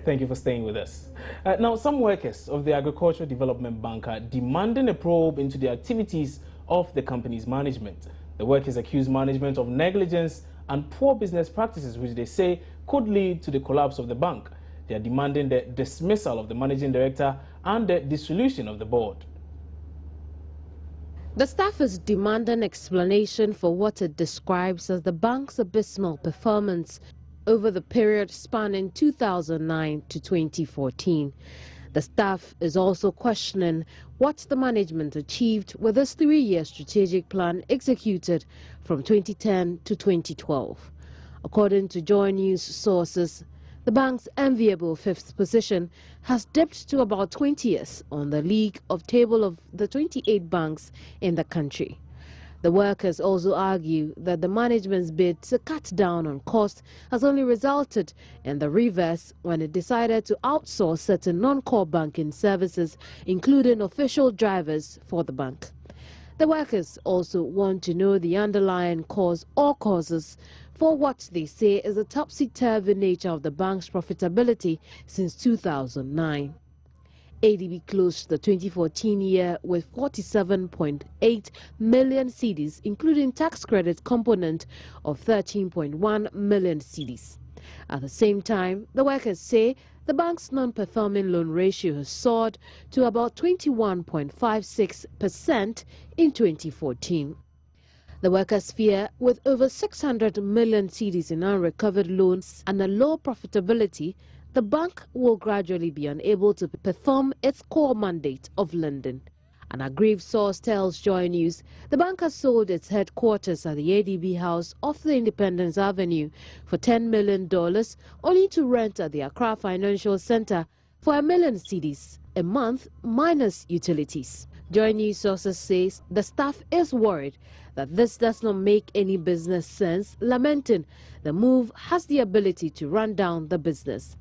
Thank you for staying with us. Now, some workers of the Agricultural Development Bank are demanding a probe into the activities of the company's management. The workers accuse management of negligence and poor business practices, which they say could lead to the collapse of the bank. They are demanding the dismissal of the managing director and the dissolution of the board. The staff is demanding explanation for what it describes as the bank's abysmal performance over the period spanning 2009 to 2014. The staff is also questioning what the management achieved with this 3-year strategic plan executed from 2010 to 2012. According to Joy News sources, the bank's enviable 5th position has dipped to about 20th on the league of table of the 28 banks in the country. The workers also argue that the management's bid to cut down on costs has only resulted in the reverse when it decided to outsource certain non-core banking services, including official drivers for the bank. The workers also want to know the underlying cause or causes for what they say is the topsy-turvy nature of the bank's profitability since 2009. ADB closed the 2014 year with 47.8 million cedis, including tax credit component of 13.1 million cedis. At the same time, the workers say the bank's non-performing loan ratio has soared to about 21.56% in 2014. The workers fear with over 600 million cedis in unrecovered loans and a low profitability, the bank will gradually be unable to perform its core mandate of lending. An aggrieved source tells Joy News the bank has sold its headquarters at the ADB house off the Independence Avenue for $10 million, only to rent at the Accra Financial Center for $1 million cedis a month minus utilities. Joy News sources says the staff is worried that this does not make any business sense, lamenting the move has the ability to run down the business.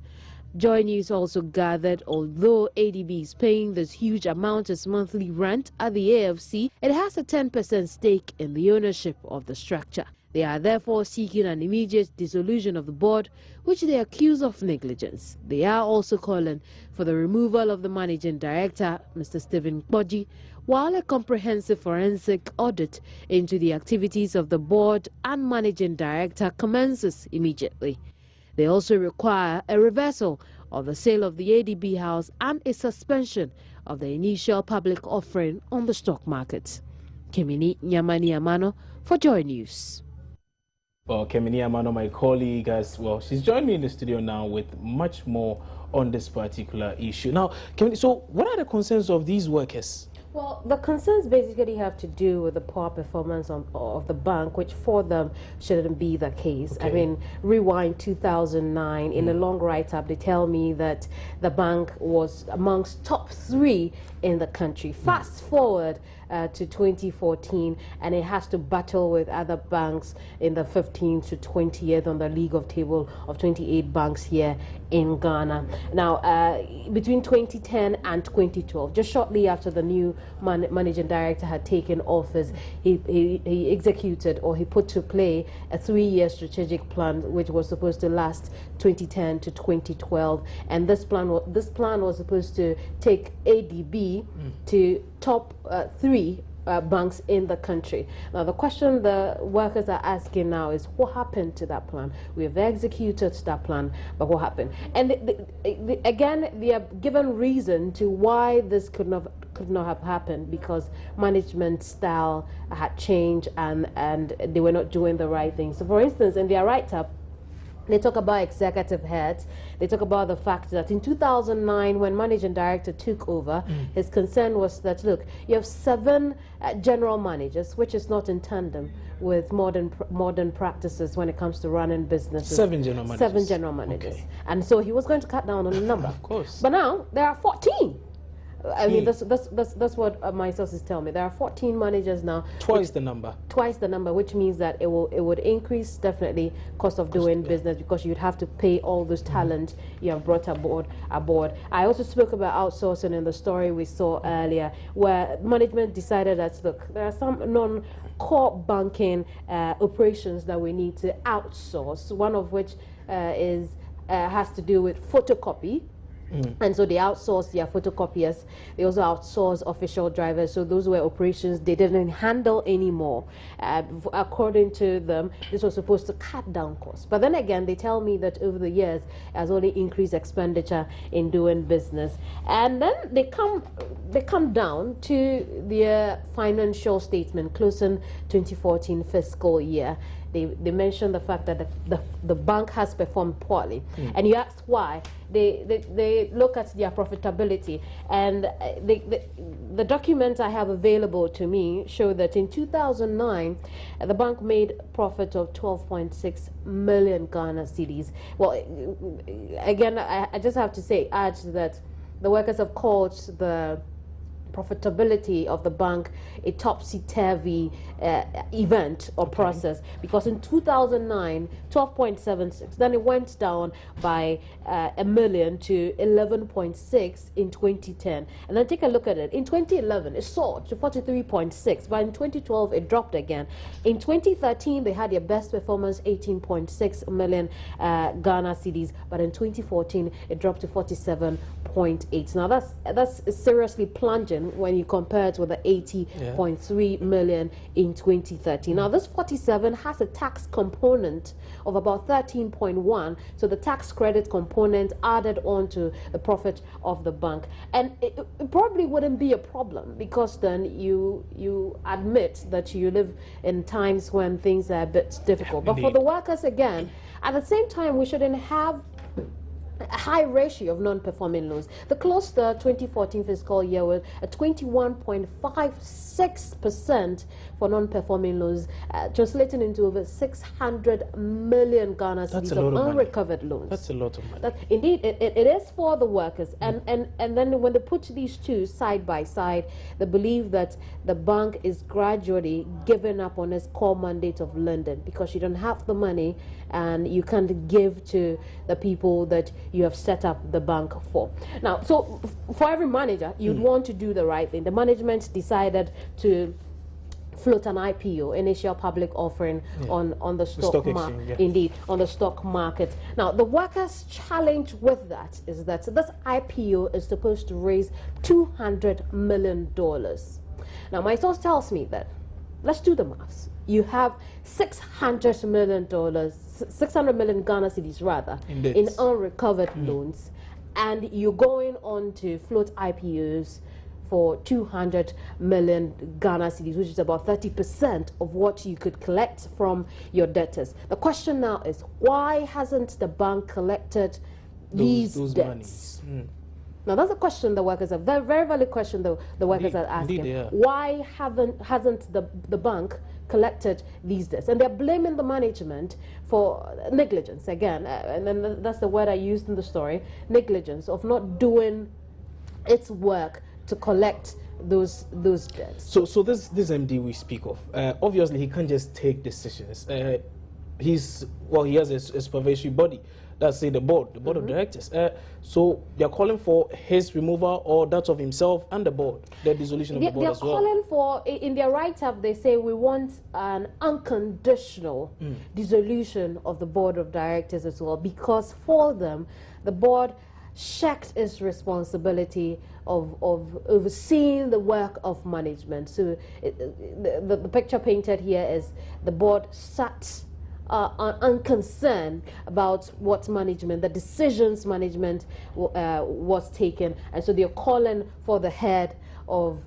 Joy News also gathered although ADB is paying this huge amount as monthly rent at the AFC, it has a 10% stake in the ownership of the structure. They are therefore seeking an immediate dissolution of the board, which they accuse of negligence. They are also calling for the removal of the managing director, Mr. Stephen Bodji, while a comprehensive forensic audit into the activities of the board and managing director commences immediately. They also require a reversal of the sale of the ADB house and a suspension of the initial public offering on the stock market. Kemini Nyamani Amano for Joy News. Well, Kemini Amano, my colleague, she's joined me in the studio now with much more on this particular issue. Now, Kemini, so what are the concerns of these workers? Well, the concerns basically have to do with the poor performance of the bank, which for them shouldn't be the case. Okay. I mean, rewind 2009, in a long write-up, they tell me that the bank was amongst top 3 in the country. Fast forward to 2014, and it has to battle with other banks in the 15th to 20th on the league of table of 28 banks here in Ghana. Now, between 2010 and 2012, just shortly after the new managing director had taken office, he executed, or he put to play, a 3-year strategic plan which was supposed to last 2010 to 2012, and this plan was supposed to take ADB to top 3 banks in the country. Now, the question the workers are asking now is, what happened to that plan? We have executed that plan, but what happened? And again, they are given reason to why this could not have happened, because management style had changed and they were not doing the right thing. So, for instance, in their write-up, they talk about executive heads. They talk about the fact that in 2009, when managing director took over, his concern was that, look, you have 7 general managers, which is not in tandem with modern practices when it comes to running businesses. 7 general managers. 7 general managers. Okay. And so he was going to cut down on the number. Of course. But now there are 14. I mean, that's what my sources tell me. There are 14 managers now. Twice the number. Twice the number, which means that it would increase definitely cost of doing business, because you'd have to pay all those talent you have brought aboard. I also spoke about outsourcing in the story we saw earlier, where management decided that, look, there are some non-core banking operations that we need to outsource. One of which is has to do with photocopy. And so they outsourced their photocopiers. They also outsourced official drivers. So those were operations they didn't handle anymore. According to them, this was supposed to cut down costs. But then again, they tell me that over the years, it has only increased expenditure in doing business. And then they come down to their financial statement closing 2014 fiscal year. They mentioned the fact that the bank has performed poorly. And you ask why. They look at their profitability, and the documents I have available to me show that in 2009 the bank made profit of 12.6 million Ghana cedis. Well, again, I just have to add that the workers have called the profitability of the bank a topsy-turvy event or process, because in 2009 12.76, then it went down by a million to 11.6 in 2010, and then take a look at it. In 2011 it soared to 43.6, but in 2012 it dropped again. In 2013 they had their best performance, 18.6 million Ghana cedis, but in 2014 it dropped to 47.8. Now that's seriously plunging when you compare it with the 80.3 million in 2013. Now this 47 has a tax component of about 13.1, so the tax credit component added on to the profit of the bank, and it probably wouldn't be a problem, because then you admit that you live in times when things are a bit difficult. But for the workers, again, at the same time, we shouldn't have a high ratio of non-performing loans. They closed the 2014 fiscal year with a 21.56% for non-performing loans, translating into over 600 million Ghana cedis of unrecovered loans. That's a lot of money. Indeed, it is for the workers. And then when they put these two side by side, they believe that the bank is gradually giving up on its core mandate of lending, because you don't have the money and you can't give to the people that you have set up the bank for. Now, so for every manager, you'd want to do the right thing. The management decided to float an IPO, initial public offering, on the stock market. Indeed, on the stock market. Now, the workers' challenge with that is that this IPO is supposed to raise $200 million. Now, my source tells me that, let's do the maths. You have $600 million, 600 million Ghana cedis rather, in unrecovered loans, and you're going on to float IPOs for 200 million Ghana cedis, which is about 30% of what you could collect from your debtors. The question now is, why hasn't the bank collected these debts? Now that's a question the workers are, very, very valid question the workers are asking. Why hasn't the bank collected these debts? And they're blaming the management for negligence again, and then that's the word I used in the story, negligence of not doing its work to collect those debts. So this MD we speak of, obviously he can't just take decisions. He has a supervisory body. That's say the board of directors. So they're calling for his removal or that of himself and the board, the dissolution of the board as well. They're calling for, in their write-up, they say we want an unconditional dissolution of the board of directors as well, because for them, the board shirked its responsibility of overseeing the work of management. So the picture painted here is the board sat unconcerned about what management, the decisions management was taken, and so they're calling for the head of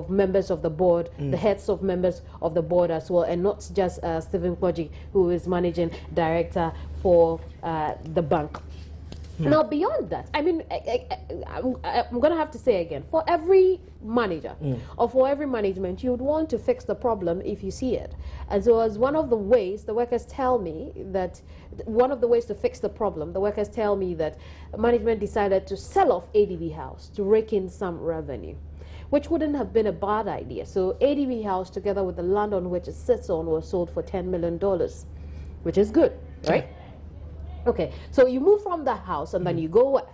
members of the board, the heads of members of the board as well, and not just Stephen Kwaji, who is managing director for the bank. Now, beyond that, I mean, I'm going to have to say again, for every manager or for every management, you would want to fix the problem if you see it. And so as one of the ways, the workers tell me that one of the ways to fix the problem, the workers tell me that management decided to sell off ADB House to rake in some revenue, which wouldn't have been a bad idea. So ADB House, together with the land on which it sits on, was sold for $10 million, which is good, right? Okay, so you move from the house and then you go where?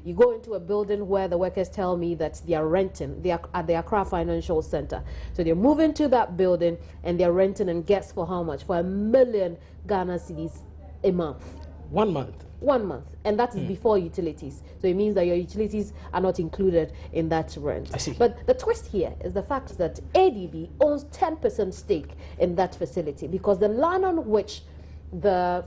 You go into a building where the workers tell me that they are renting. They are at the Accra Financial Center. So they're moving to that building and they're renting, and guess for how much? For $1 million Ghana cedis a month. 1 month? 1 month, and that is before utilities. So it means that your utilities are not included in that rent. I see. But the twist here is the fact that ADB owns 10% stake in that facility, because the land on which the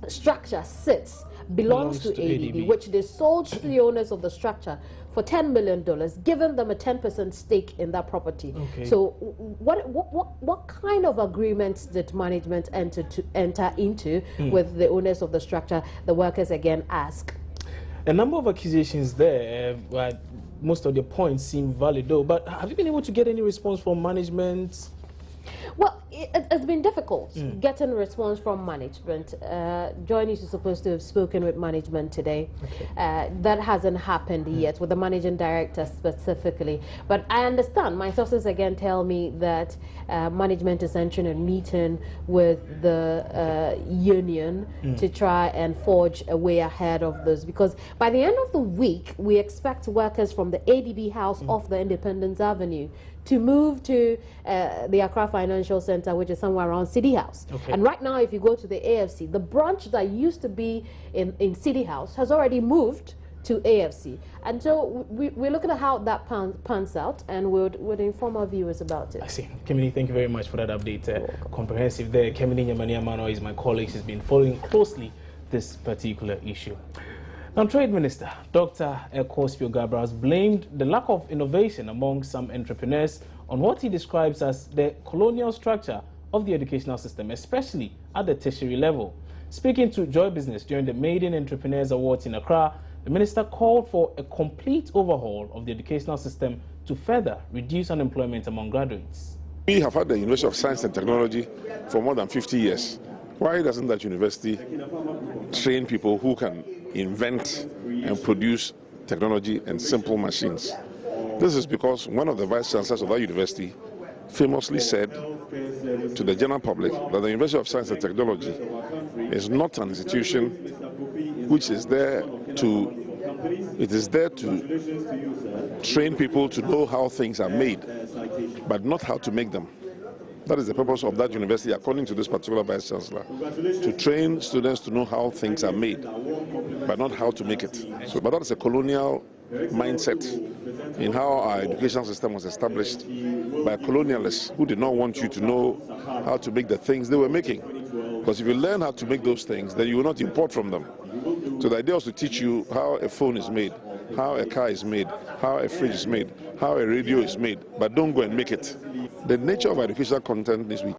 structure sits belongs to ADB, which they sold to the owners of the structure for $10 million, giving them a 10% stake in that property. Okay. So what kind of agreements did management enter into with the owners of the structure? The workers again ask. A number of accusations there. Most of the points seem valid though, but have you been able to get any response from management? Well, it's been difficult getting a response from management. Johnny is supposed to have spoken with management today. Okay. That hasn't happened yet, with the managing director specifically. But I understand, my sources again tell me that management is entering a meeting with the union to try and forge a way ahead of this. Because by the end of the week, we expect workers from the ADB house off the Independence Avenue to move to the Accra Financial Center, which is somewhere around City House. Okay. And right now, if you go to the AFC, the branch that used to be in City House has already moved to AFC. And so we're looking at how that pans out, and we'll inform our viewers about it. I see. Kemini, thank you very much for that update. Comprehensive there. Kemini Nyamani is my colleague. She's been following closely this particular issue. Now, Trade Minister Dr. Ekospio Gabra has blamed the lack of innovation among some entrepreneurs on what he describes as the colonial structure of the educational system, especially at the tertiary level. Speaking to Joy Business during the Maiden Entrepreneurs Awards in Accra, the minister called for a complete overhaul of the educational system to further reduce unemployment among graduates. We have had the University of Science and Technology for more than 50 years. Why doesn't that university train people who can invent and produce technology and simple machines? This is because one of the vice chancellors of that university famously said to the general public that the University of Science and Technology is not an institution which is there to train people to know how things are made, but not how to make them. That is the purpose of that university, according to this particular vice chancellor, to train students to know how things are made, but not how to make it. So, but that is a colonial mindset in how our education system was established by colonialists who did not want you to know how to make the things they were making. Because if you learn how to make those things, then you will not import from them. So the idea was to teach you how a phone is made, how a car is made, how a fridge is made, how a radio is made, but don't go and make it. The nature of educational content this week